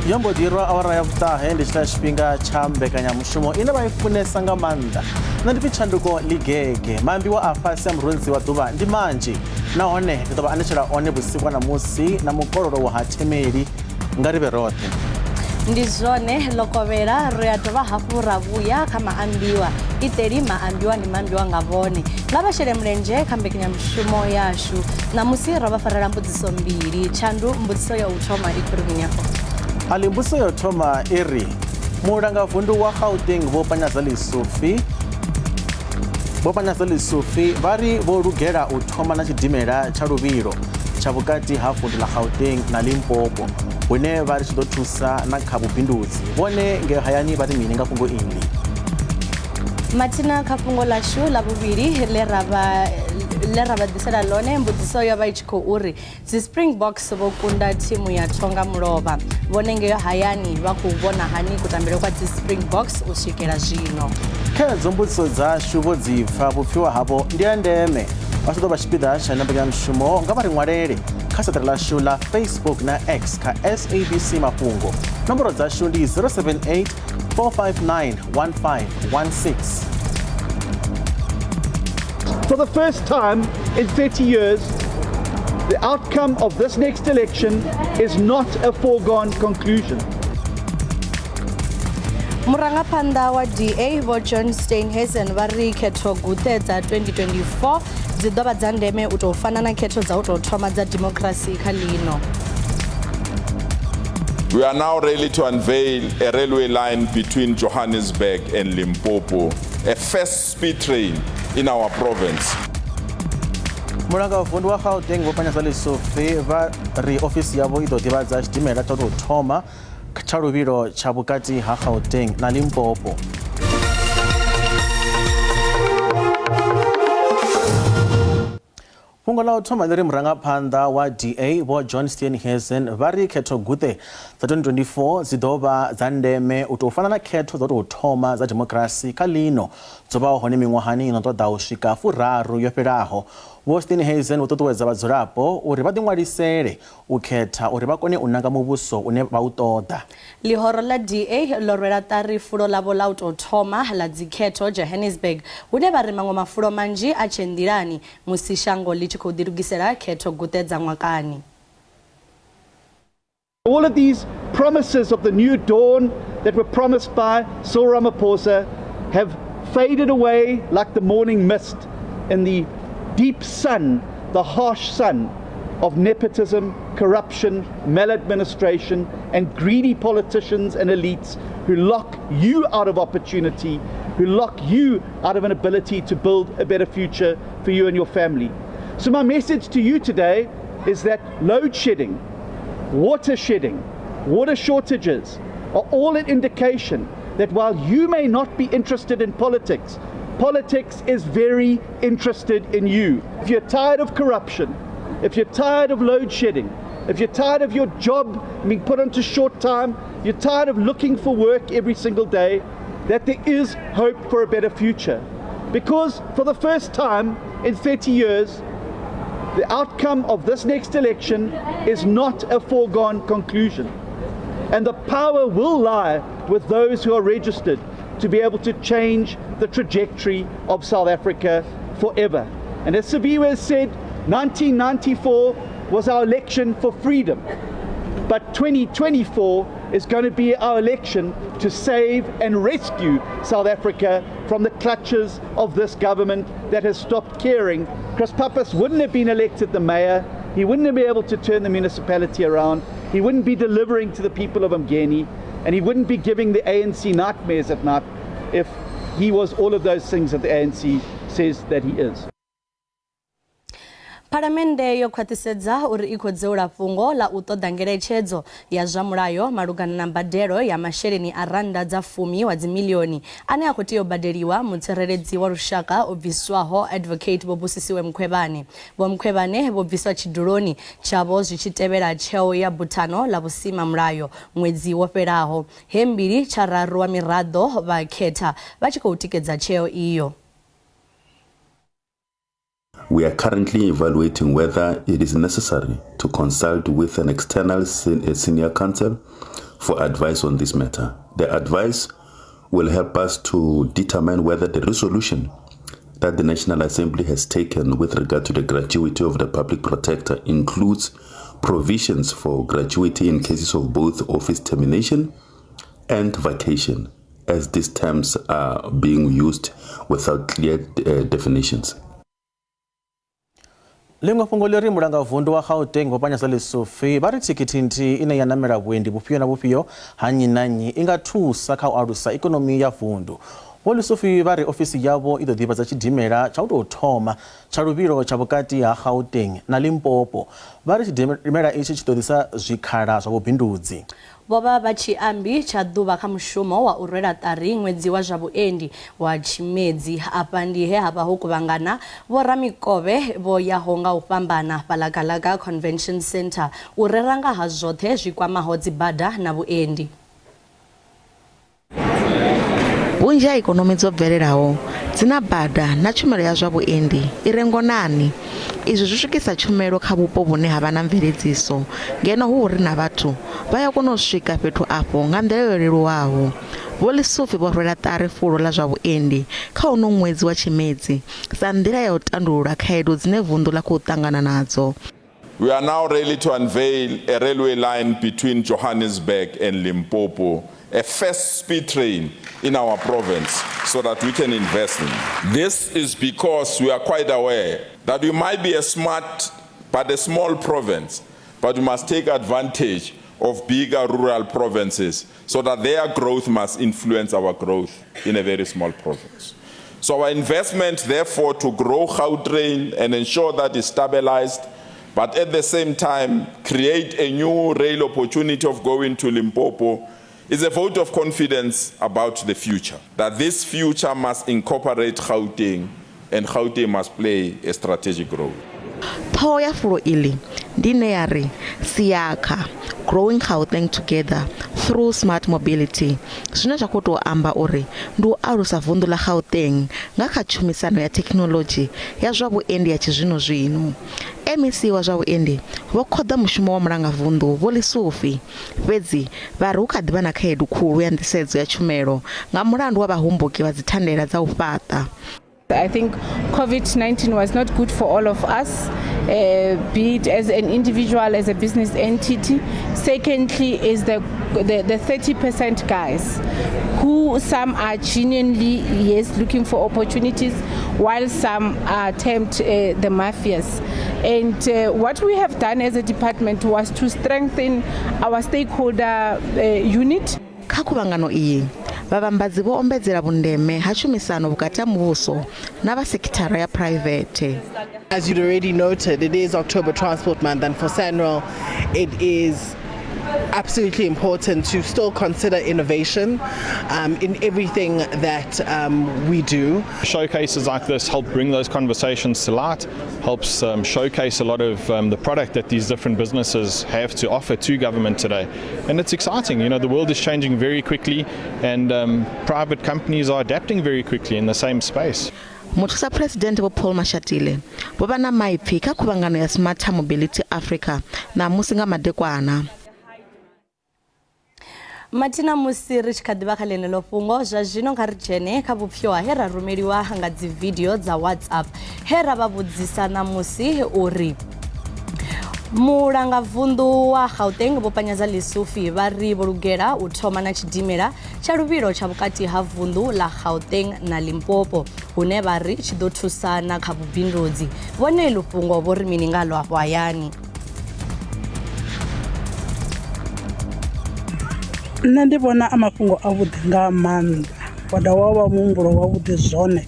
Yombo dirwa awara ya vutahe ndi chipinga cha mbekanyamushumo ine vaifunesa nga maanḓa na ndi pitshanduko ligege Maambiwa afasi ya murunzi wa ḓuvha ndi manzhi nahone ndi ḓo vha anetshela one vhusiku na musi na mukololo wa ha themeli nga ri vhe roṱhe ndi zwone lokovhela ri a dovha hafhu ra vhuya kha Maambiwa iteli Maambiwa ni Maambiwa nga vhone nga vhashele mulenzhe kha mbekanyamushumo yashu na musi ro vha farela mbudziso mbili tshandu mbudziso ya u thoma i khuri mini afho ali mbudziso ya u thoma iri mulangavundu wa Gauteng vho Panyaza Lisufi vari vho lugela u thoma na tshidimela tsha luvhilo tsha vhukati ha vundu la Gauteng na Limpopo hune vari tshi ḓo thusa na kha vhubindudzi vhone nge hayani vari mini nga fhungo iḽi Matina kha fhungo lashu la vhuvhili le rava ḓisela ḽone mbudziso yo vha i tshi khou uri dzi Springboks vho kunda thimu ya Thonga Mulovha vhone nge hayani vha khou vhona hani kutambele kwa dzi Springboks u swikela zwino khedzo mbudziso dzashu vho dzi pfa vhupfiwa havho ndi ya ndeme vha tshi ḓo vha tshipiḓa tsha mbekanyamushumo nga vha ri ṅwalele kha seṱere lashu la Facebook na X kha SABC Mafhungo nomboro dzashu ndi 078 459 1516 For the first time in 30 years, the outcome of this next election is not a foregone conclusion. Murangaphanḓa wa DA vho John Steenhuisen vha ri khetho guṱe dza 2024 dzi ḓo vha dza ndeme u tou fana na khetho dza u tou thoma dza democracy kha ḽino. We are now ready to unveil a railway line between Johannesburg and Limpopo, a first speed train in our province. mulangavundu wa Gauteng vho Panyaza Lisufi va ri ofisi yavo i ḓo ḓivhadza tshidimela tsha u tou thoma tsha luvhilo tsha vhukati ha Gauteng na Limpopo fhungo la u thoma ḽi ri murangaphanḓa wa DA vho John Steenhuisen vha ri khetho guṱe dza 2024 dzi ḓo vha dza ndeme u tou fana na khetho dza u tou thoma dza democracy kha ḽino dzo vhaho hone miṅwahani ino ṱoḓa u swika furaru yo fhelaho vho Steenhuisen vho ṱuṱuwedza vhadzulapo uri vha ḓiṅwalisele u khetha uri vha kone u nanga muvhuso une vha u ṱoḓa Ḽihoro ḽa DA ḽo rwela ṱari fulo ḽavho ḽa u tou thoma ḽa dzikhetho Johannesburg hune vha ri maṅwe mafulo manzhi a tshe nḓilani musi shango ḽi tshi khou ḓilugisela khetho guṱe dza ṅwakani All of these promises of the new dawn that were promised by Cyril Ramaphosa have faded away like the morning mist in the deep sun, the harsh sun of nepotism, corruption, maladministration, and greedy politicians and elites who lock you out of opportunity, who lock you out of an ability to build a better future for you and your family. So my message to you today is that load shedding, water shedding, water shortages are all an indication that while you may not be interested in politics, politics is very interested in you. If you're tired of corruption, if you're tired of load shedding, if you're tired of your job being put onto short time, you're tired of looking for work every single day, that there is hope for a better future. Because for the first time in 30 years, the outcome of this next election is not a foregone conclusion. And the power will lie with those who are registered to be able to change the trajectory of South Africa forever. And as Maambiwa said, 1994 was our election for freedom. But 2024 is going to be our election to save and rescue South Africa from the clutches of this government that has stopped caring. Chris Pappas wouldn't have been elected the mayor. He wouldn't have been able to turn the municipality around. He wouldn't be delivering to the people of Umgeni. And he wouldn't be giving the ANC nightmares at night if he was all of those things that the ANC says that he is. Paramende yo khwaṱhisedza uri I khou dzeula fhungo ḽa u ṱoḓa ngeletshedzo ya zwa mulayo malugana na mbadelo ya masheleni a randa dza 10 wa dzimilioni ane a khou tea u badeliwa mutsireledzi wa lushaka o bviswaho advocate Vho Busisiwe Mkhwebane. Vho Mkhwebane vho bviswa tshiduloni tshavho zwi tshi tevhela tsheo ya buthano ḽa vhusima mulayo ṅwedzi wo fhelaho he mbili tshararu wa miraḓo vha khetha vha tshi khou tikedza tsheo iyo. We are currently evaluating whether it is necessary to consult with an external senior counsel for advice on this matter. The advice will help us to determine whether the resolution that the National Assembly has taken with regard to the gratuity of the public protector includes provisions for gratuity in cases of both office termination and vacation, as these terms are being used without clear definitions. Lingwa fungo leri mulanga vundu wa Gauteng vopanya sa Lesotho ba ri thikithi ine ya namela vhuendi vhufhio na vhufhio hanyi nanyi inga thusa kha u alusa ikonomi ya vundu. Vho Lesotho ba ri ofisi yavo i ḓo ḓivhadza tshidimela tsha u tou thoma tsha luvhilo tsha vhukati ha Gauteng na Limpopo. Ba ri tshidimela itshi tshi ḓo ḓisa zwikhala zwa vhubindudzi. Vova vha tshi ambi tsha ḓuvha kha mushumo wa u rwela ṱari ṅwedzi wa zwa vhuendi wa Tshimedzi afha ndi he havha ho kuvhangana vho ramikove vho yaho nga u fhambana Palagalaga Convention Center u rera nga ha zwoṱhe zwikwamaho dzibada na vhuendi. Vhunzhi ha ikonomi dzo bvelelaho dzina bada na tshumelo ya zwa vhuendi i re ngonani. Izwi zwi swikisa tshumelo kha vhupo vhune havha na mveledziso ngeno hu uri na vhathu vha ya kona u swika fhethu afho nga nḓila yo leluwaho. Vho Lesotho vho rwela ṱari fulo la zwa vhuendi kha uno ṅwedzi wa Tshimedzi sa nḓila ya u tandulula khaedu dzine vundu ḽa khou ṱangana nadzo. We are now ready to unveil a railway line between Johannesburg and Limpopo, a first speed train in our province, so that we can invest in it. This is because we are quite aware that we might be a smart but a small province, but we must take advantage of bigger rural provinces so that their growth must influence our growth in a very small province. So our investment, therefore, to grow Gautrain and ensure that it's stabilized, but at the same time create a new rail opportunity of going to Limpopo, is a vote of confidence about the future, that this future must incorporate Gauteng and Gauteng must play a strategic role. Ṱhoho ya fulo iḽi ndi ine ya ri Siaka, growing Gauteng together through smart mobility. Zwine zwa khou tou amba uri ndi u alusa vundu ḽa Gauteng nga kha tshumisano ya thekinoḽodzhi ya zwa vhuendi ya tshizwino zwino. MEC wa zwa vhuendi vho khoḓa mushumo wa mulanga vundu Vho Lesotho fhedzi vha ri hu kha ḓivha na khaedu khulu ya nḓisedzo ya tshumelo nga mulandu wa vhahumbuki vha dzithandela dza u fhaṱa. I think COVID-19 was not good for all of us, be it as an individual, as a business entity. Secondly is the 30% guys, who some are genuinely, yes, looking for opportunities, while some are tempted the mafias. And what we have done as a department was to strengthen our stakeholder unit. Kha khuvhangano iyi vhavhambadzi vho ombedzela vhundeme ha tshumisano vhukati ha muvhuso na vha sekithara ya private. As you'd already noted, it is October Transport Month, and for SANRAL it is absolutely important to still consider innovation in everything that we do. Showcases like this help bring those conversations to light, helps showcase a lot of the product that these different businesses have to offer to government today. And it's exciting, you know, the world is changing very quickly and private companies are adapting very quickly in the same space. Muthusa President Vho Paul Mashatile vho vha na maipfi kha khuvhangano ya Smart Mobility Africa na musi nga madekwana. Matina musi ri tshi kha ḓivha kha ḽeneḽo fhungo zwa zwino kha ri dzhene kha vhupfhiwa he ra rumeliwa nga dzi video dza WhatsApp he ra vha vhudzisa na musi uri mulanga vundu wa Gauteng vho Panyaza Lesotho vha ri vho lugela u thoma na tshidimela tsha luvhilo tsha vhukati ha vundu la Gauteng na Limpopo hune vha ri tshi ḓo thusana kha vhubindudzi. Vhone ḽo fhungo vho ri mini nga ḽo afho hayani. Nṋe ndi vhona a mafhungo a vhuḓi nga maanḓa wa dovha wa muhumbulo wa vhuḓi zwone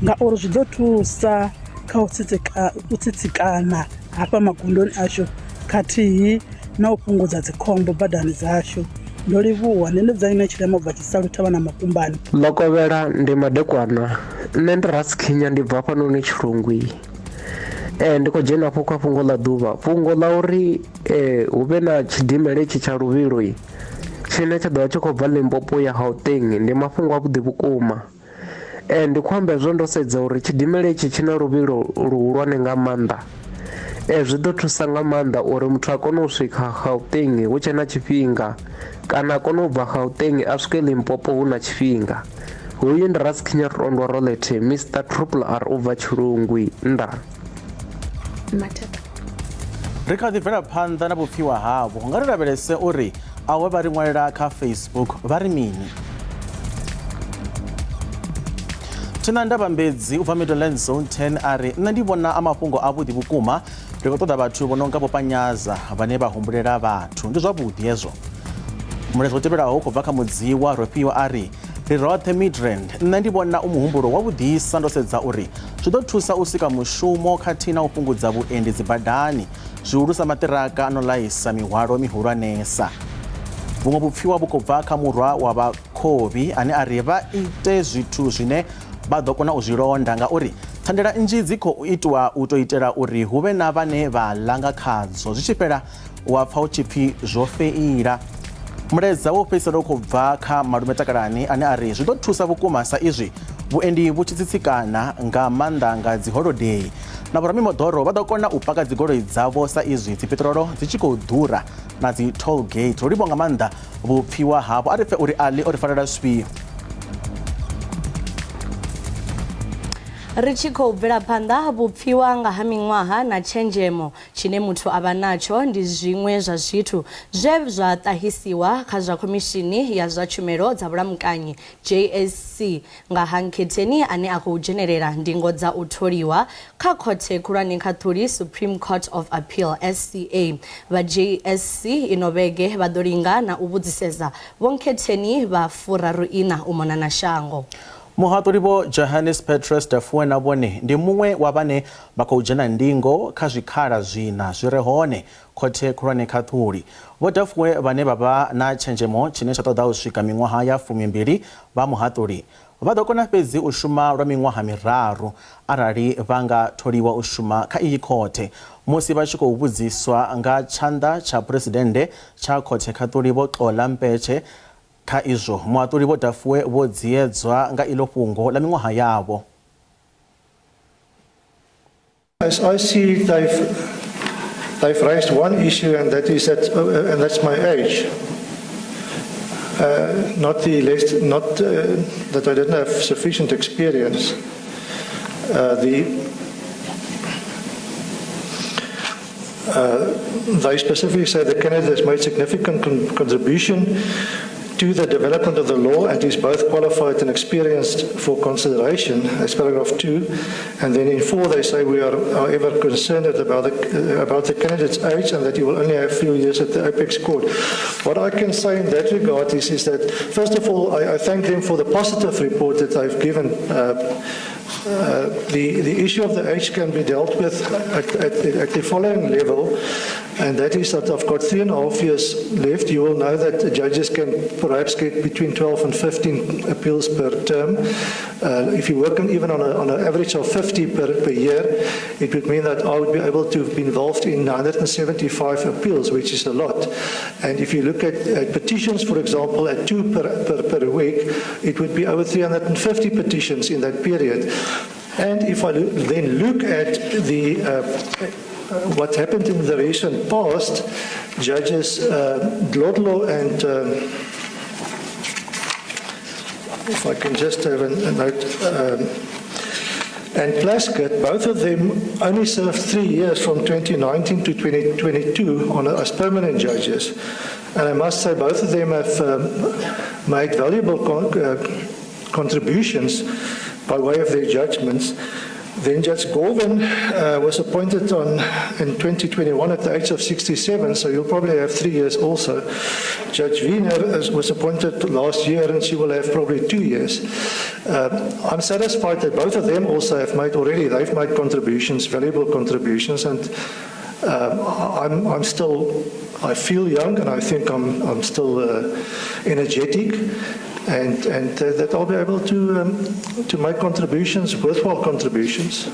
ngauri zwi ḓo thusa kha u tsitsikana hafha magondoni ashu khathihi na u fhungudza dzikhombo badani dzashu. Ndo livhuwa nṋe dza ine tshilema bva tshisalutha vhana makumbani ḽokovhela ndi madekwana nṋe ndi Rasikhinya ndi bva hafhanoni Tshilungwi. Ndi khou dzhena hafho kha fhungo ḽa ḓuvha, fhungo ḽa uri hu vhe na tshidimela itshi tsha luvhilo tshine tsha ḓovha tshi khou bva Limpopo ya Gauteng ndi mafhungo a vhuḓi vhukuma. Ndi khou amba hezwo ndo sedza uri tshidimela itshi tshi na luvhilo luhulwane nga maanḓa zwi ḓo thusa nga maanḓa uri muthu a kone u swika Gauteng hu tshe na tshifhinga kana a kone u bva Gauteng a swike Limpopo hu na tshifhinga. Hoyu ndi Raskinya Rondo Rolete, Mr Triple R over Chirungwi nda. ri kha ḓi bvela phanḓa na vhupfiwa havho nga ri lavhelese uri awe vha ri ṅwalela kha Facebook vha ri mini. Thina Ndavhambedzi u bva Middleland Zone 10 ari nṋe ndi vhona a mafhungo a vhuḓi vhukuma ri khou ṱoḓa vhathu vho no nga Vhopanyaza vhane vha humbulela vhathu ndi zwavhuḓi hezwo. Mulaedza wo tevhelaho u khou bva kha Mudziwa Rofhiwa ari ri roṱhe Midrand nṋe ndi vhona u muhumbulo wa vhuḓisa ndo sedza uri zwi ḓo thusa u sika mushumo khathihi na u fhungudza vhuendi dzi badani zwihulusa maṱiraka ano ḽaisa mihwalo mihulwanesa. Vhuṅwe vhupfiwa vhu khou bva kha murwa wa Vhakhovhi ane ari vha ite zwithu zwine vha ḓo kona u zwi londa ngauri thandela nnzhi dzi khou itwa u to itela uri hu vhe na vhane vha langa khadzo zwi tshi fhela wa pfa u tshi pfhi zwo feila. Mulaedza wo fhedzisela u khou bva kha Malume Takalani ane ari zwi ḓo thusa vhukuma sa izwi vhuendi vhu tshi tsitsikana nga maanḓa nga dzi holiday na vhoramimoḓoro vha ḓo kona u paka dzi goloi dzavho sa izwi dzi petrolo dzi tshi khou ḓura na dzi toll gate. Ro livhuwa nga maanḓa vhupfiwa havho a ri pfe uri Ali o ri farela zwifhio. Ri tshi khou bvela phanḓa vhupfiwa nga ha miṅwaha na tshenzhemo tshine muthu a vha natsho ndi zwiṅwe zwa zwithu zwe zwa ṱahisiwa kha zwa khomishini ya zwa tshumelo dza vhulamukanyi JSC nga Hanketheni ane a khou dzhenelela ndingo dza u tholiwa kha khothe khulwane khaṱhuli Supreme Court of Appeal SCA. Vha JSC ino vhege vha ḓo linga na u vhudzisesa Vho Nketheni vha furaruiṋa u mona na shango. Muhaṱuli Vho Johannes Petrus Dafuwe na vhone ndi muṅwe wa vhane vha khou dzhena ndingo kha zwikhala zwina zwi re hone khothe khulwane khaṱhuli. Vho Dafuwe vhane vha vha na tshenzhemo tshine tsha ṱoḓa u swika miṅwaha ya 12 vha muhaṱuli vha ḓo kona fhedzi u shuma lwa miṅwaha miraru arali vha nga tholiwa u shuma kha iyi khothe musi vha tshi khou vhudziswa nga tshanḓa tsha phuresidennde tsha khothe khaṱhuli Vho Xola Mpetshe. Kha izwo muhaṱuli Vho Dafuwe vho dziedzwa nga iḽo fhungo la miṅwaha yavho. As I see they've raised one issue and that's my age. Not that I didn't have sufficient experience. They specifically say the candidate has made significant contribution to the development of the law and is both qualified and experienced for consideration. That's paragraph 2. And then in 4 they say we are however concerned about the candidate's age and that he will only have a few years at the apex court. What I can say in that regard is that first of all I thank them for the positive report that they've given. The issue of the age can be dealt with at the following level, and that is that I've got 3.5 years left. You will know that the judges can perhaps get between 12 and 15 appeals per term. If you work even on an average of 50 per year, it would mean that I would be able to be involved in 175 appeals, which is a lot. And if you look at petitions, for example, at 2 per week, it would be over 350 petitions in that period. And if I then look at what happened in the recent past, Judges Dlodlo and if I can just have a note, and Plaskett, both of them only served 3 years from 2019 to 2022 as permanent judges. And I must say both of them have made valuable contributions by way of their judgments. Then Judge Gorvin was appointed in 2021 at the age of 67, so you'll probably have 3 years also. Judge Wiener was appointed last year, and she will have probably 2 years. I'm satisfied that both of them also have made already. They've made contributions, valuable contributions, and I feel young, and I think I'm still energetic. And that I'll be able to make contributions, worthwhile contributions.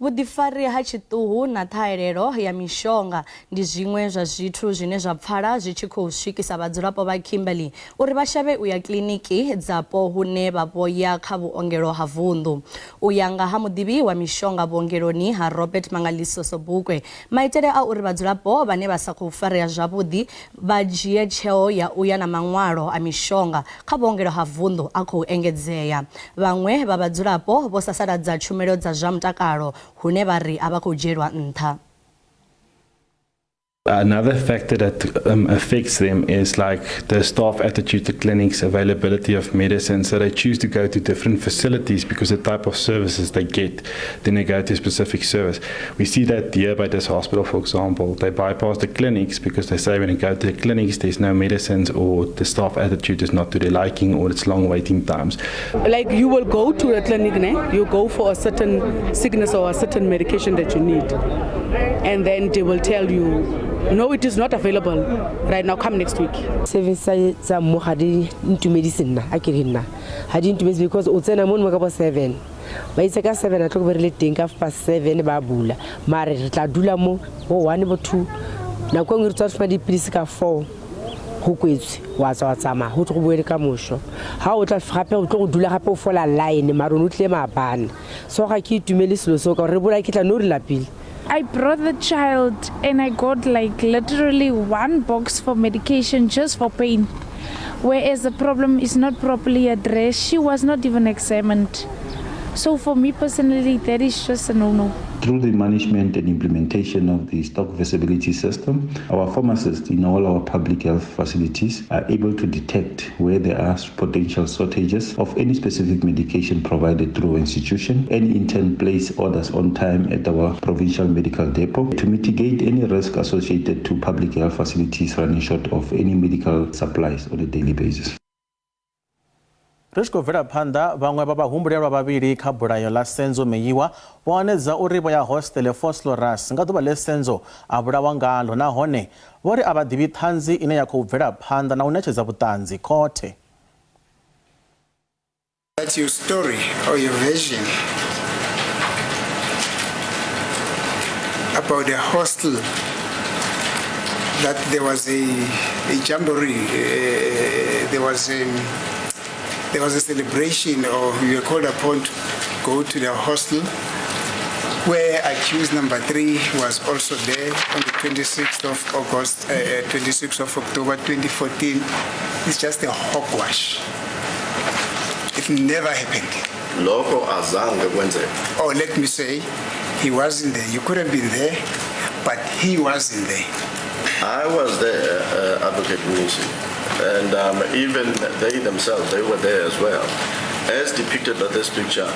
Vhuḓifari ha tshiṱuhu na ṱhahelelo ya mishonga ndi zwiṅwe zwa zwithu zwine zwa pfala zwi tshi khou swikisa vhadzulapo vha Kimberley uri vha shavhe u ya kiḽiniki dzapo hune vha vho ya kha vhuongelo ha vunḓu. U ya nga ha muḓivhi wa mishonga vhuongeloni ha Robert Mangaliso Sobukwe, maitele a uri vhadzulapo vhane vha sa khou farea zwavhuḓi vha dzhie tsheo ya u ya na maṅwalo a mishonga kha vhuongelo ha vunḓu a khou engedzea. Vhaṅwe vha vhadzulapo vho sasaladza tshumelo dza zwa mutakalo hune vha ri a vha khou dzhielwa nṱha. Another factor that affects them is like the staff attitude to clinics, availability of medicine. So they choose to go to different facilities because the type of services they get, then they go to a specific service. We see that here by this hospital, for example, they bypass the clinics because they say when you go to the clinics, there's no medicines or the staff attitude is not to their liking or it's long waiting times. Like you will go to a clinic, you go for a certain sickness or a certain medication that you need. And then they will tell you, no, it is not available right now, come next week. Service mo hadi into medicine I can hadi into medicine because o tsena mo ka 7 ba itse ka 7 a tlo be re le teng ka 7 ba bula mare re tla dula mo bo 1 bo 2 na go ngiri tsa fa dipilisi ka 4 go kwetse wa tsama go tlo go boele ka mosho ha o tla gape o tlo go dula gape o fola line mare o tle mabana so ga ke itumele selo so ka re bola ke tla no re lapile. I brought the child and I got like literally 1 box for medication just for pain, whereas the problem is not properly addressed. She was not even examined. So for me personally, that is just a no-no. Through the management and implementation of the stock visibility system, our pharmacists in all our public health facilities are able to detect where there are potential shortages of any specific medication provided through institution and in turn place orders on time at our provincial medical depot to mitigate any risk associated to public health facilities running short of any medical supplies on a daily basis. Rishko Vera Panda, Bangwa Baba Humbrella Babiri, Kaburayo, La Senzo Meyiwa, Waneza Uriboya Hostel, Fosloras, Ngatuba Lesenzo, Abrawanga, Lona Hone, Wari Abadibi Tanzi, Inayako Vera Panda, now Natures of Tanzi, Cote. That's your story or your vision about the hostel, that there was a jamboree, there was a celebration, or you were called upon to go to the hostel, where accused number 3 was also there on the 26th of August, 26th of October 2014. It's just a hogwash. It never happened. Oh, let me say, he wasn't there. You could have been there, but he wasn't there. I was there, Advocate Munisi. And even they themselves, they were there as well. As depicted by this picture,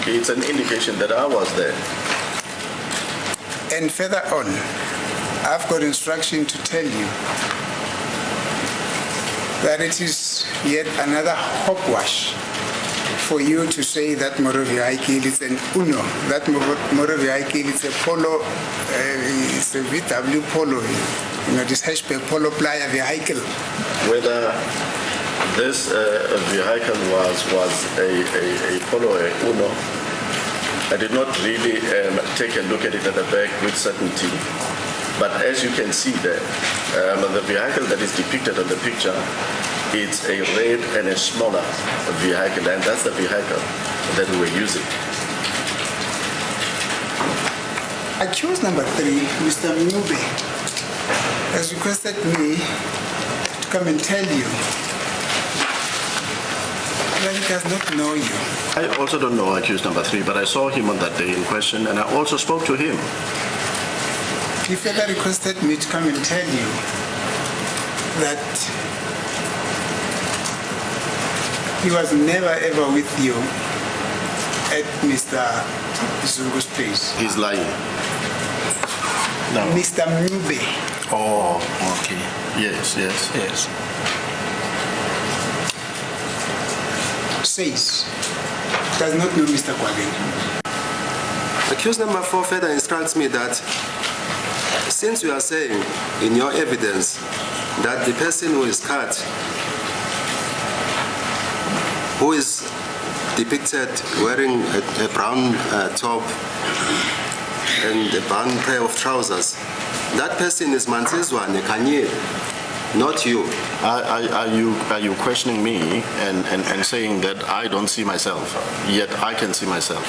it's an indication that I was there. And further on, I've got instruction to tell you that it is yet another hogwash for you to say that Moroviaikil is an UNO, that Moroviaikil is a polo, it's a VW polo, this hatchback polo playa vehicle. Whether this vehicle was a polo or UNO, I did not really take a look at it at the back with certainty. But as you can see there, the vehicle that is depicted on the picture, it's a red and a smaller vehicle, and that's the vehicle that we were using. Accused number 3, Mr. Mube, has requested me to come and tell you that he does not know you. I also don't know accused number 3, but I saw him on that day in question, and I also spoke to him. He further requested me to come and tell you that he was never ever with you at Mr. Zungu's place. He's lying. No. Mr. Mube. Oh, okay. Yes. Says does not know Mr. Kwabeni. Accused number 4 further instructs me that since you are saying in your evidence that the person who is cut, who is depicted wearing a brown top and a bun pair of trousers. That person is Mansizwane Kanye, not you. Are you questioning me and saying that I don't see myself, yet I can see myself?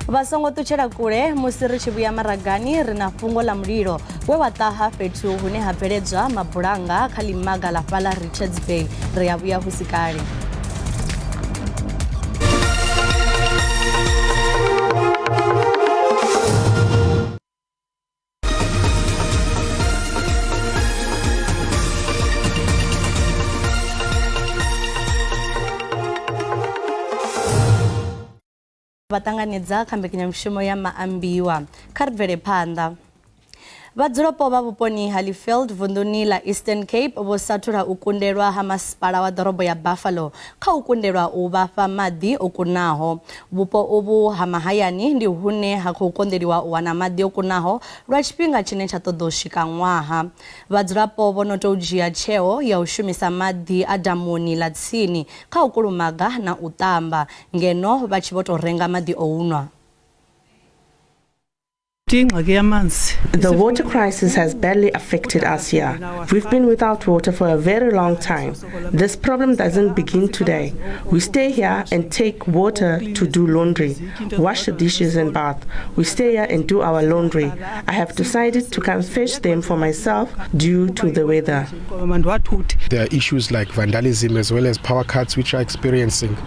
Vasongo tuchera kure musiri chibuya maragani rina fungo la mlilo we wataha fetu hune hapereja mabulanga kalimaga la fala Richards Bay riabuya husikari. Vatanganedza kambekanyamishumo ya Maambiwa karvere panda vadzulapo va vuponi Halifield vunduni la Eastern Cape vosathula ukundelwa ha masipala wa dorobo ya Buffalo kha ukundelwa u vhafa maḓi okunaho vhupo uvu ha mahayani ndi hune ha khou konḓeliwa u wana maḓi okunaho lwa tshifhinga tshine tsha ṱoḓa u swika ṅwaha. Vhadzulapo vho no tou dzhia tsheo ya u shumisa maḓi a damuni ḽa tsini kha u kulumaga na u ṱamba ngeno vha tshi vho tou renga maḓi o unwa. The water crisis has badly affected us here. We've been without water for a very long time. This problem doesn't begin today. We stay here and take water to do laundry, wash the dishes and bath. We stay here and do our laundry. I have decided to come fetch them for myself due to the weather. There are issues like vandalism as well as power cuts which are experiencing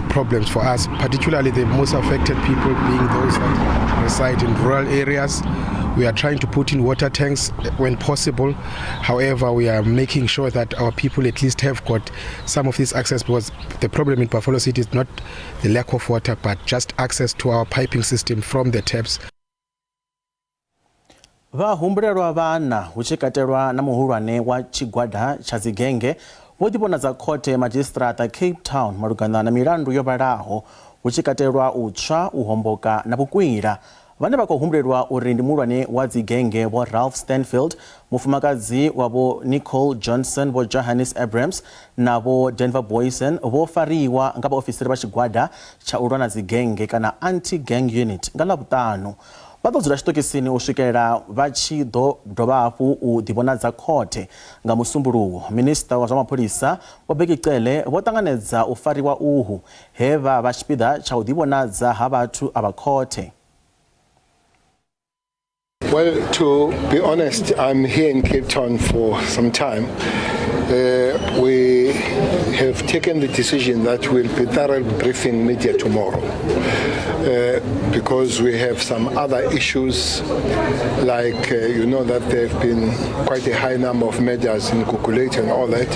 problems for us, particularly the most affected people being those that reside in rural areas. We are trying to put in water tanks when possible. However, we are making sure that our people at least have got some of this access, because the problem in Buffalo City is not the lack of water but just access to our piping system from the taps. Vahumbulelwa vana huchikatelwa na muhulwane wa chigwada cha zigenge vodipona za khote magistrata Cape Town malugana na milandu yovalaho huchikatelwa utswa uhomboka na bukwira. Vane vakohumbulelwa uri ndi muhulwane wa zigenge wa Ralph Stanfield, mufumakazi wabo Nicole Johnson, vo Johannes Abrams na vo Denver Boysen vofariwa nga vaofisiri va chigwada cha ulwa na zigenge kana anti-gang unit nga Lavutanu. Vatodzula xitokisini u swikelela va tshi dovha hafhu u ḓivhonadza khothe nga musumbuluwo. Minista wa zwa mapholisa Vho Bheki Cele vo ṱanganedza u fariwa uhu he vha vha tshipiḓa tsha u ḓivhonadza ha vhathu a vha khothe. Well, to be honest, I'm here in Cape Town for some time. We have taken the decision that we'll be thoroughly briefing media tomorrow because we have some other issues like, you know, that there have been quite a high number of murders in Kukulate and all that.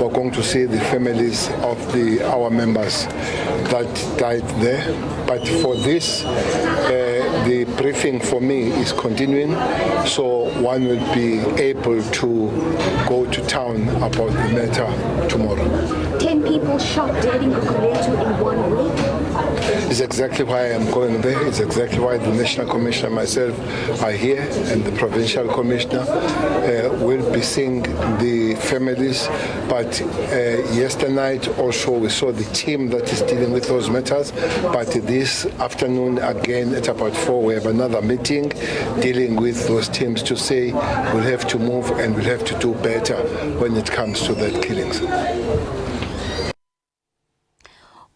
We're going to see the families of our members that died there. But for this, the briefing for me is continuing, so one will be able to go to town about the matter tomorrow. 10 people shot dead in Kukuletu in 1 week. It's exactly why I'm going there. It's exactly why the National Commissioner and myself are here, and the Provincial Commissioner will be seeing the families. But yesterday night also we saw the team that is dealing with those matters. But this afternoon again at about 4 we have another meeting dealing with those teams to say we'll have to move and we'll have to do better when it comes to that killings.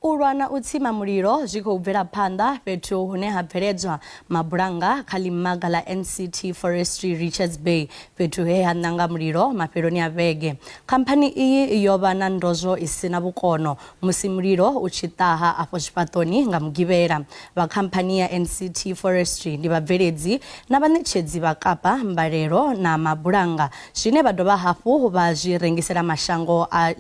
Urwana utsima muliro ziko bvela panda fhethu hune ha bveledzwa mabulanga kalimaga la NCT Forestry Richards Bay fhethu he ha nanga muliro mafheloni a vhege. Khamphani iyi yo vha na ndozwo isina vhukono musi muliro u tshi ṱaha afho tshifhaṱoni nga mugivhela. Vha khamphani ya NCT Forestry ndi vhabveledzi na vhaṋetshedzi vha kapa mbalelo na mabulanga zwine vha dovha hafhu vha zwi rengisela mashango a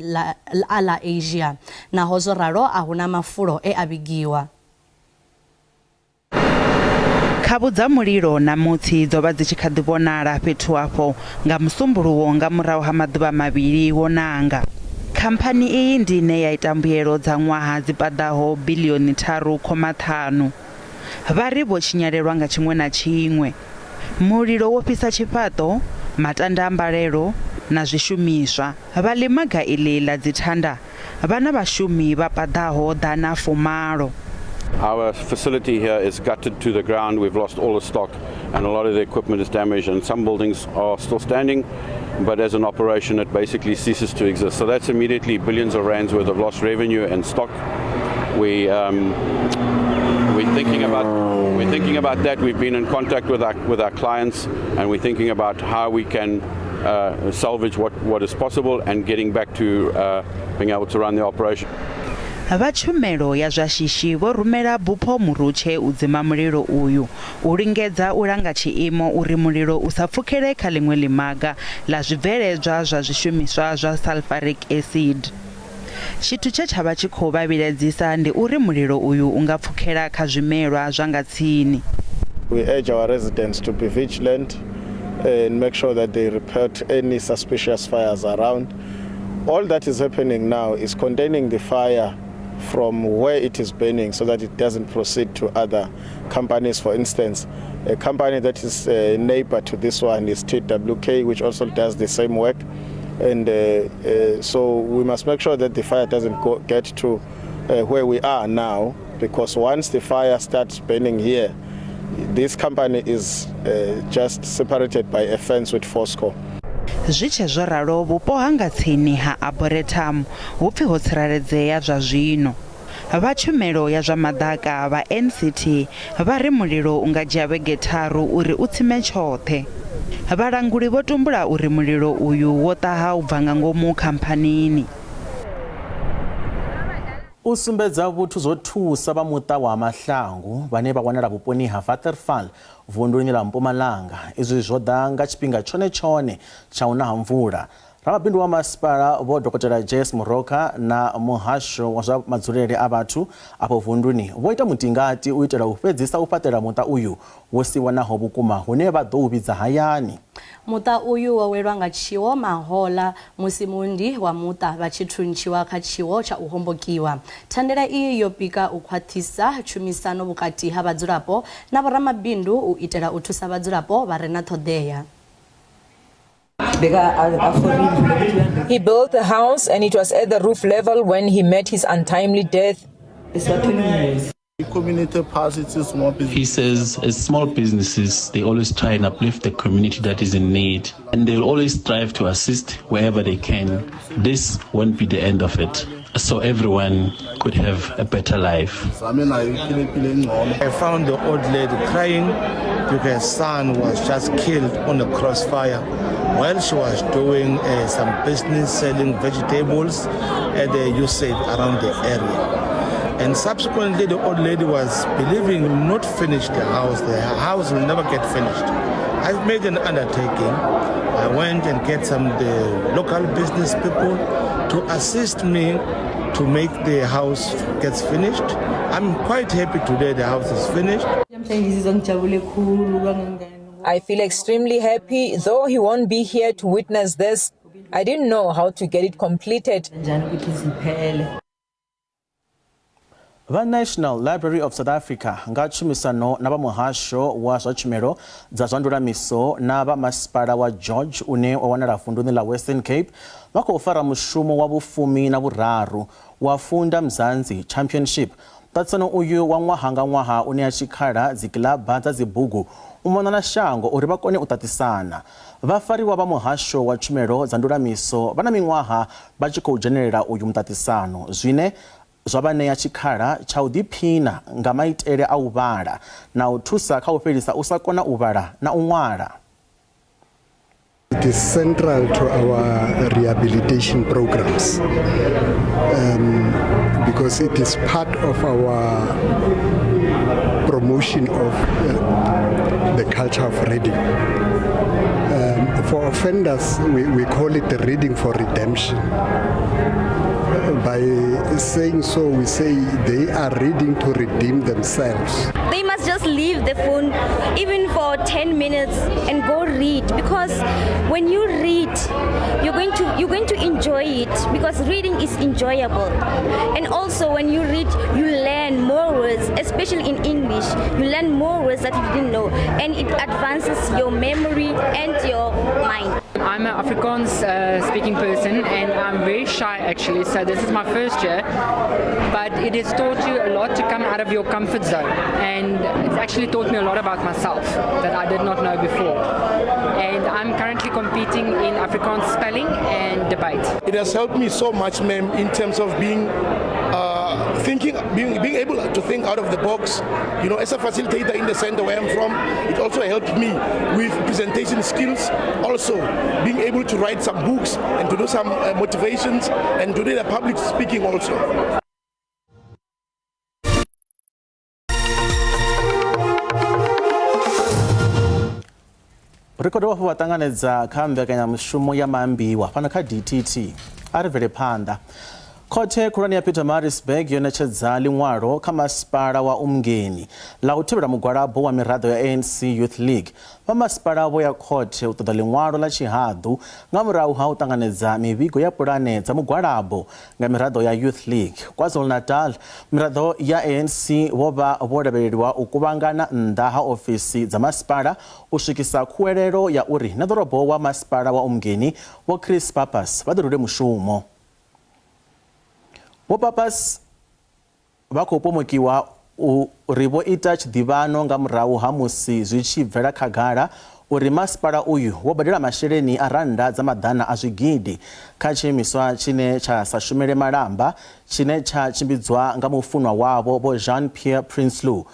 la Asia. Naho zwo ralo ahuna mafulo e abigiwa. Khavhu dza mulilo na mutsi dzo vha dzi tshi kha ḓi vhonala fhethu afho nga musumbuluwo nga murahu ha maḓuvha mavhili wo nanga. Khamphani iyi ndi ine ya ita mbuyelo dza ṅwaha dzi paḓaho biḽioni 3.5. Vha ri vho tshinyalelwa nga tshiṅwe na tshiṅwe. Mulilo wo fhisa tshifhaṱo, matanda a mbalelo na zwishumiswa. Vhaḽimaga iḽi ḽa dzithanda vha na vhashumi vha paḓaho ḓana 40. Our facility here is gutted to the ground. We've lost all the stock and a lot of the equipment is damaged, and some buildings are still standing, but as an operation it basically ceases to exist. So that's immediately billions of rands worth of lost revenue and stock. We're thinking about that. We've been in contact with our clients, and we're thinking about how we can salvage what is possible and getting back to being able to run the operation. Vha tshumelo ya zwa shishi vho rumela bupho murutshe u dzima mulilo uyu u lingedza u langa tshiimo uri mulilo u sa pfukele kha ḽiṅwe ḽimaga ḽa zwibveledzwa zwa zwishumiswa zwa sulfuric acid. Tshithu tshe tsha vha tshi khou vhaviledzisa ndi uri mulilo uyu u nga pfukela kha zwimelwa zwa nga tsini. We urge our residents to be vigilant and make sure that they report any suspicious fires around. All that is happening now is containing the fire from where it is burning so that it doesn't proceed to other companies. For instance, a company that is a neighbor to this one is TWK, which also does the same work. And so we must make sure that the fire doesn't get to where we are now, because once the fire starts burning here, this company is just separated by a fence with Fosco. Zwi zwo ralo vhupo hanga tsini ha Arboretum hupfi ho tsireledzea zwa zwino. Vha tshumelo ya zwa madaka vha NCT vha ri mulilo unga dzhia vhege tharu uri u tsime tshoṱhe. Vhalanguli vho tumbula uri mulilo uyu wo ṱaha u bva nga ngomu khamphanini. U sumbedza vhuthu zwo thusa vha muṱa wa Mahlangu vhane vha wanala vhuponi ha Waterval vunḓuni ḽa Mpumalanga. Izwi zwo ḓa nga tshifhinga tshone tsha u na ha mvula. Ramabindu wa masipala vho Dr. Jess Muroka na muhasho wa zwa madzulele a vhathu afho vunḓuni vho ita mutingati u itela u fhedzisa u fhaṱela muṱa uyu wo siwanaho vhukuma hune vha ḓo u vhidza hayani. Muṱa uyu wo welwa nga tshiwo mahoḽa musi mundi wa muṱa vha tshi thuntshiwa kha tshiwo tsha u hombokiwa. Thandela iyi yo pika u khwaṱhisa tshumisano vhukati ha vhadzulapo na vhoramabindu u itela u thusa vhadzulapo vha re na ṱhoḓea. He built a house and it was at the roof level when he met his untimely death. Community passes small business. He says as small businesses, they always try and uplift the community that is in need, and they'll always strive to assist wherever they can. This won't be the end of it, so everyone could have a better life. I found the old lady crying because her son was just killed on the crossfire while she was doing some business selling vegetables at the USAID around the area. And subsequently, the old lady was believing not finish the house will never get finished. I've made an undertaking. I went and get some of the local business people to assist me to make the house gets finished. I'm quite happy today the house is finished. I feel extremely happy, though he won't be here to witness this. I didn't know how to get it completed. The National Library of South Africa nga tshumisano na vha muhasho wa zwa tshumelo dza zwa ndulamiso na vha masipala wa George une wa wanala vunḓuni ḽa Western Cape vha khou fara mushumo wa vhufumi na vhuraru wa Funda Mzansi Championship. Ṱaṱisano uyu wa ṅwaha nga ṅwaha une a tshikhala dzikiḽaba dza dzibugu u mona na shango uri vha kone u ṱaṱisana. Vhafariwa vha muhasho wa tshumelo dza ndulamiso vha na miṅwaha vha tshi khou dzhenelela uyu muṱaṱisano zwine zwa vha ṋea tshikhala tsha u ḓiphina nga maitele a u vhala na u thusa kha u fhelisa u sa kona u vhala na u ṅwala. It is central to our rehabilitation programs because it is part of our promotion of the culture of reading. For offenders, we call it reading for redemption. By saying so, we say they are reading to redeem themselves. They must just leave the phone even for 10 minutes and go read, because when you read, you're going to enjoy it, because reading is enjoyable. And also when you read, you learn more words, especially in English. You learn more words that you didn't know, and it advances your memory and your mind. I'm an Afrikaans speaking person, and I'm very shy actually, so this is my first year, but it has taught you a lot to come out of your comfort zone, and it's actually taught me a lot about myself that I did not know before. And I'm currently competing in Afrikaans spelling and debate. It has helped me so much, ma'am, in terms of being being able to think out of the box. You know, as a facilitator in the center where I'm from, it also helped me with presentation skills, also being able to write some books and to do some motivations and to do the public speaking also. Rekodo wa tanganedza kha mbekanyamushumo ya Maambiwa fana kha DTT ari bvele phanḓa. Khothe khulwane ya Pietermaritzburg yo ṋetshedza ḽiṅwalo kha masipala wa Umngeni ḽa u thivhela mugwalabo wa miraḓo ya ANC Youth League. Vha masipala vho ya khothe u ṱoḓa ḽiṅwalo ḽa tshihaḓu nga murahu ha u ṱanganedza mivhigo ya pulane dza mugwalabo nga miraḓo ya Youth League. KwaZulu-Natal, miraḓo ya ANC vho vha vho lavheleliwa u kuvhangana nnḓa ha ofisi dza masipala u swikisa khuwelelo ya uri na ḓorobo wa masipala wa Umngeni vho Chris Pappas vha ḓirule mushumo. Vho Pappas vha khou pomokiwa uri vho ita tshiḓivhano nga murahu ha musi zwi tshi bvela khagala uri masipala uyu wo badela masheleni a rannda dza maḓana a zwigidi kha tshiimiswa tshine tsha sa shumele malamba tshine tsha tshimbidzwa nga mufunwa wavho vho Jean-Pierre Prinsloo.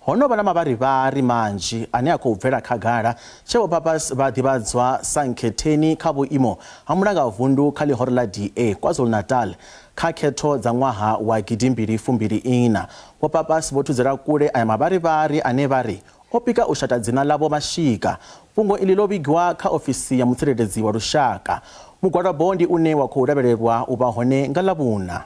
Hono vha na mavharivhari manzhi ane a khou bvela khagala tshe vho Pappas vha ḓivhadzwa sa nkhetheni kha vhuimo ha mulangavundu kha ḽihoro ḽa DA KwaZulu-Natal kha khetho dza ṅwaha wa 2024. Vho Pappas vho thudzela kule aya mavharivhari ane vha ri o pika u shata dzina ḽavho mashika. Fhungo iḽi ḽo vhigiwa kha ofisi ya mutsireledzi wa lushaka. Mugwalabo ndi une wa khou lavhelelwa u vha hone nga ḽavhuna.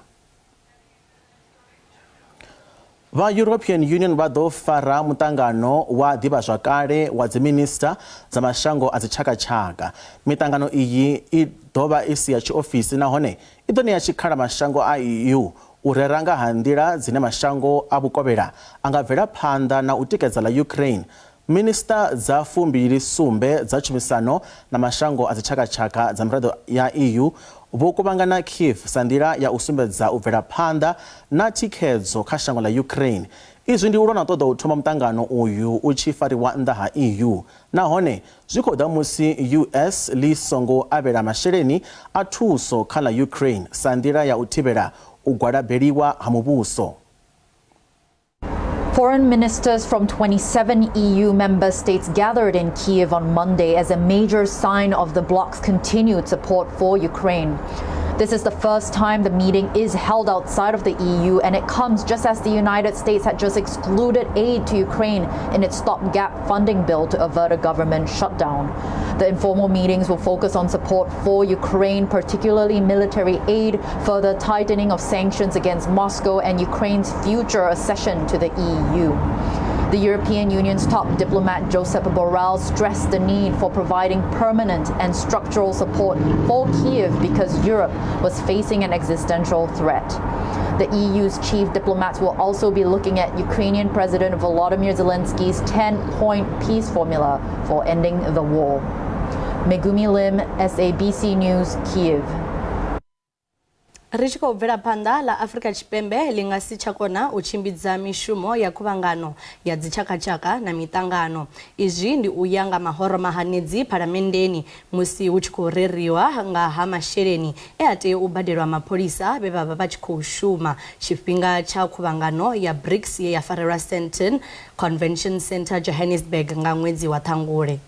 Va European Union vha ḓo fara muṱangano wa ḓivhazwakale wa dziminista dza mashango a dzitshakatshaka. Miṱangano iyi i ḓovha i si ya tshiofisi nahone i ḓo ṋea tshikhala mashango a EU u rera nga ha nḓila dzine mashango a vhukovhela a nga bvela phanḓa na u tikedza ḽa Ukraine. Minista dza 27 dza tshumisano na mashango a dzitshakatshaka dza miraḓo ya EU vho kuvhangana Kiev sa nḓila ya u sumbedza u bvela phanḓa na thikhedzo kha shango ḽa Ukraine. Izwi ndi u lwa na ṱoḓa u thoma muṱangano uyu u tshi fariwa nnḓa ha EU. Nahone zwi khou ḓa musi US ḽi songo avhela masheleni a thuso kha ḽa Ukraine sa nḓila ya u thivhela u gwalabeliwa ha muvhuso. Foreign ministers from 27 EU member states gathered in Kiev on Monday as a major sign of the bloc's continued support for Ukraine. This is the first time the meeting is held outside of the EU, and it comes just as the United States had just excluded aid to Ukraine in its stopgap funding bill to avert a government shutdown. The informal meetings will focus on support for Ukraine, particularly military aid, further tightening of sanctions against Moscow, and Ukraine's future accession to the EU. The European Union's top diplomat Josep Borrell stressed the need for providing permanent and structural support for Kiev because Europe was facing an existential threat. The EU's chief diplomats will also be looking at Ukrainian President Volodymyr Zelensky's 10-point peace formula for ending the war. Megumi Lim, SABC News, Kiev. Ri tshi khou bvela phanḓa ḽa Afrika Tshipembe ḽi nga si tsha kona u tshimbidza mishumo ya khuvhangano ya dzitshakatshaka na miṱangano. Izwi ndi u ya nga mahoro mahanedzi phalamennde musi hu tshi khou reriwa nga ha masheleni e a tea u badelwa mapholisa vhe vha vha vha tshi khou shuma tshifhinga tsha khuvhangano ya BRICS ye ya farelwa Sandton Convention Center Johannesburg nga ṅwedzi wa Ṱhangule.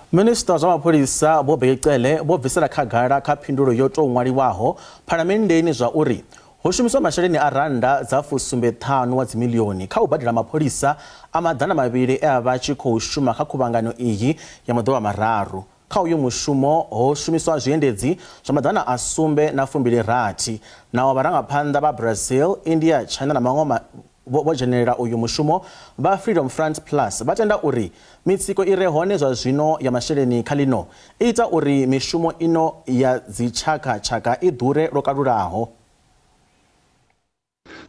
Minister zwa mapholisa vho Beyicele vho bvisela khagala kha phindulo yo tou ṅwaliwaho phalamennde zwa uri ho shumiswa masheleni a rannda dza 75 wa dzimilioni kha u badela mapholisa a maḓana mavhili e a vha tshi khou shuma kha khuvhangano iyi ya maḓuvha mararu. Kha uyu mushumo ho shumiswa zwiendedzi zwa maḓana a sumbe na 26 naho vharangaphanḓa vha Brazil, India, China na maṅwe vho dzhenelela uyu mushumo vha Freedom Front Plus vha tenda uri mitsiko i re hone zwa zwino ya masheleni kha ḽino ita uri mishumo ino ya dzitshakatshaka i ḓure lwo kalulaho.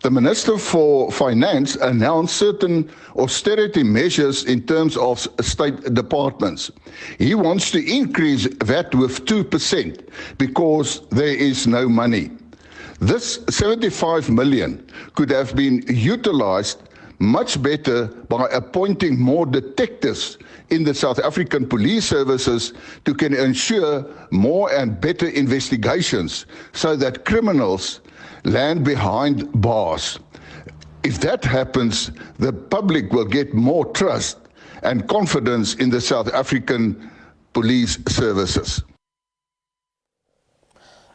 The Minister for Finance announced certain austerity measures in terms of state departments. He wants to increase VAT with 2% because there is no money. This 75 million could have been utilized much better by appointing more detectives in the South African police services to can ensure more and better investigations so that criminals land behind bars. If that happens, the public will get more trust and confidence in the South African police services.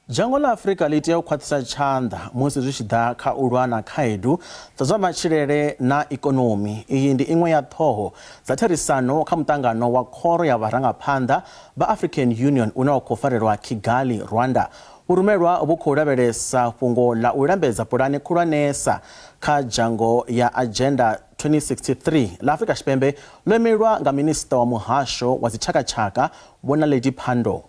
Dzhango la Afrika ḽi tea u khwaṱhisa tshanḓa musi zwi tshi ḓa kha u lwa na khaedu dza zwa matshilele na ikonomi. Iyi ndi iṅwe ya ṱhoho dza therisano kha muṱangano wa khoro ya vharangaphanḓa vha African Union une wa khou farelwa Kigali, Rwanda. Vhurumelwa vhu khou lavhelesa fhungo ḽa u lambedza pulane khulwanesa kha dzhango ya Agenda 2063 ḽa Afrika Tshipembe ḽo imelwa nga minista wa muhasho wa dzitshakatshaka Vho Naledi Pandor.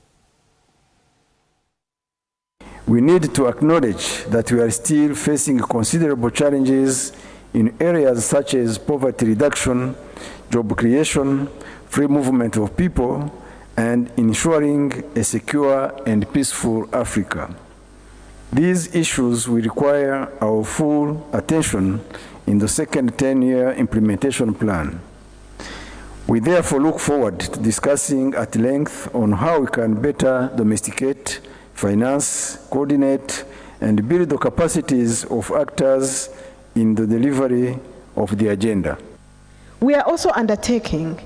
We need to acknowledge that we are still facing considerable challenges in areas such as poverty reduction, job creation, free movement of people, and ensuring a secure and peaceful Africa. These issues will require our full attention in the second 10-year implementation plan. We therefore look forward to discussing at length on how we can better domesticate, finance, coordinate, and build the capacities of actors in the delivery of the agenda. We are also undertaking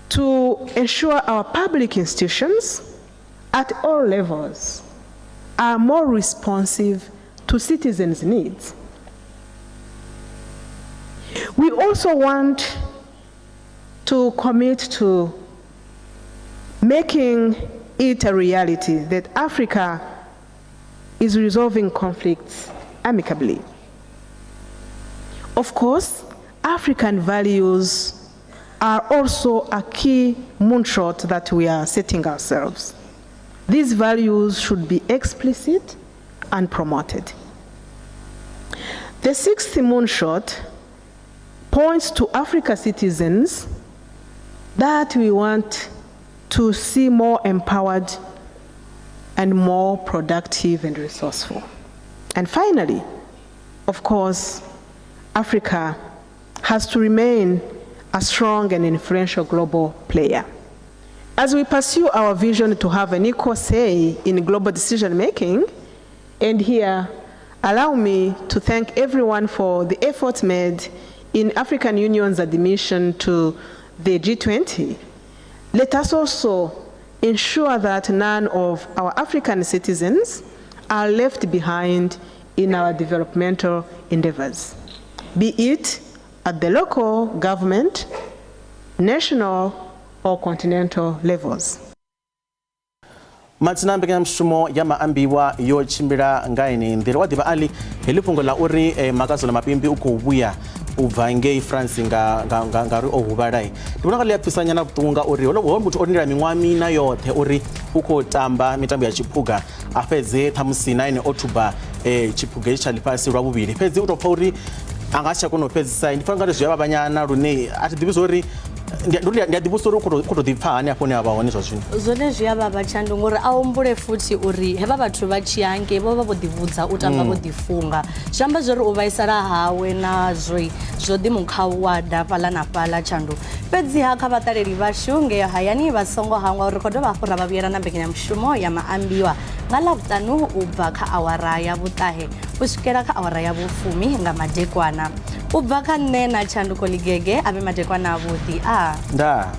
to ensure our public institutions at all levels are more responsive to citizens' needs. We also want to commit to making it a reality that Africa is resolving conflicts amicably. Of course, African values are also a key moonshot that we are setting ourselves. These values should be explicit and promoted. The sixth moonshot points to Africa citizens that we want to see more empowered and more productive and resourceful. And finally, of course, Africa has to remain a strong and influential global player. As we pursue our vision to have an equal say in global decision-making, and here, allow me to thank everyone for the efforts made in African Union's admission to the G20. Let us also ensure that none of our African citizens are left behind in our developmental endeavors, be it at the local government, national, or continental levels. Matsina mbekanya mshumo ya Maambiwa yo chimbira ngaini ndiri wadiva ali helifungo la uri makazo la mapimbi uko vhuya ubva ngei France ngari o huvhalai ndibona kale yapfisanya na vhutunga uri ho muthu onila miṅwaha mina yoṱhe uri uko tamba mitambo ya chiphuga a fhedze ṱhamusi 9 October chiphuga tsha ḽifhasi lwa vhuvhili fhedzi u tou pfa uri anga si tsha kona u fhedzisa ndi fana ngari zwi ya vhavhanyana lune a thi ḓivhi zwo ndi a ḓivha uri u khou ḓi pfa hani afho hune a vha hone zwa zwino zwone zwi a vhavha Tshandu ngori a humbule futhi uri hevha vhathu vha tshi ya ngei vho vha vho ḓivhudza u tamba vho ḓifunga zwi amba zwori u vhaisala hawe na zwo ḓi mukhawada fhaḽa na fhaḽa Tshandu fhedziha kha vhaṱaleli vhashu ngei hayani vha songo hangwa uri ri khou dovha hafhu ra vha vhuyela na mbekanyamushumo ya Maambiwa nga ḽavhuṱanu u bva kha awara ya vhuṱahe u swikela kha awara ya vhufumi nga madekwana u bva kha nṋe na Tshanduko Ligege a vhe madekwana avhuḓi nda